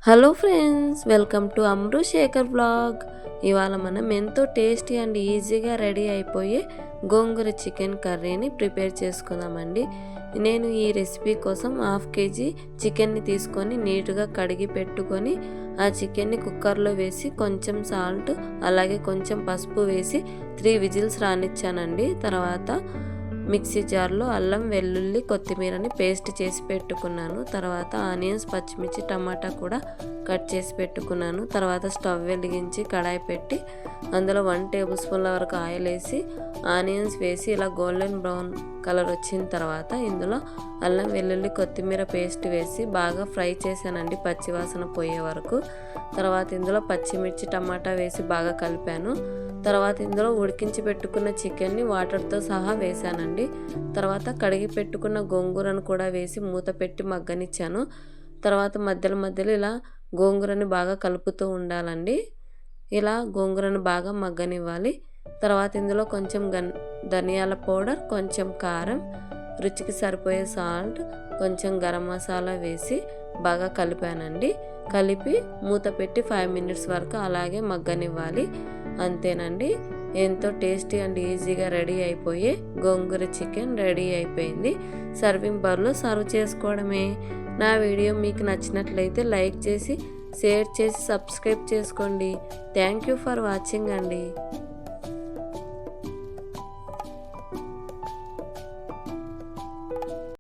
Hello friends, welcome to Amru Shekhar vlog. ఇవాళ మనం ఎంతో టేస్టీ అండ్ ఈజీగా రెడీ అయిపోయే గోంగూర చికెన్ కర్రీని ప్రిపేర్ చేసుకుందామండి. నేను ఈ రెసిపీ కోసం 1/2 kg చికెన్ని తీసుకొని నీట్గా కడిగి పెట్టుకొని ఆ చికెన్ని కుక్కర్లో వేసి కొంచెం సాల్ట్ అలాగే కొంచెం పసుపు వేసి 3 విజిల్స్ రానిచ్చానండి. తర్వాత మిక్సీ జార్లో అల్లం వెల్లుల్లి కొత్తిమీరని పేస్ట్ చేసి పెట్టుకున్నాను. తర్వాత ఆనియన్స్ పచ్చిమిర్చి టమాటా కూడా కట్ చేసి పెట్టుకున్నాను. తర్వాత స్టవ్ వెలిగించి కడాయి పెట్టి అందులో 1 టేబుల్ స్పూన్ల వరకు ఆయిల్ వేసి ఆనియన్స్ వేసి ఇలా గోల్డెన్ బ్రౌన్ కలర్ వచ్చిన తర్వాత ఇందులో అల్లం వెల్లుల్లి కొత్తిమీర పేస్ట్ వేసి బాగా ఫ్రై చేశానండి, పచ్చివాసన పోయే వరకు. తర్వాత ఇందులో పచ్చిమిర్చి టమాటా వేసి బాగా కలిపాను. తర్వాత ఇందులో ఉడికించి పెట్టుకున్న చికెన్ని వాటర్తో సహా వేసానండి. తర్వాత కడిగి పెట్టుకున్న గోంగూరను కూడా వేసి మూత పెట్టి మగ్గనిచ్చాను. తర్వాత మధ్యలో ఇలా గోంగూరని బాగా కలుపుతూ ఉండాలండి. ఇలా గోంగూరను బాగా మగ్గనివ్వాలి. తర్వాత ఇందులో కొంచెం ధనియాల పౌడర్, కొంచెం కారం, రుచికి సరిపోయే సాల్ట్, కొంచెం గరం మసాలా వేసి బాగా కలిపానండి. కలిపి మూత పెట్టి 5 మినిట్స్ వరకు అలాగే మగ్గనివ్వాలి. అంతేనండి, ఎంతో టేస్టీ అండ్ ఈజీగా రెడీ అయిపోయే గోంగూర చికెన్ రెడీ అయిపోయింది. సర్వింగ్ బౌల్లో సర్వ్ చేసుకోవడమే. నా వీడియో మీకు నచ్చినట్లయితే లైక్ చేసి, షేర్ చేసి, సబ్స్క్రైబ్ చేసుకోండి. థ్యాంక్ యూ ఫర్ వాచింగ్ అండి.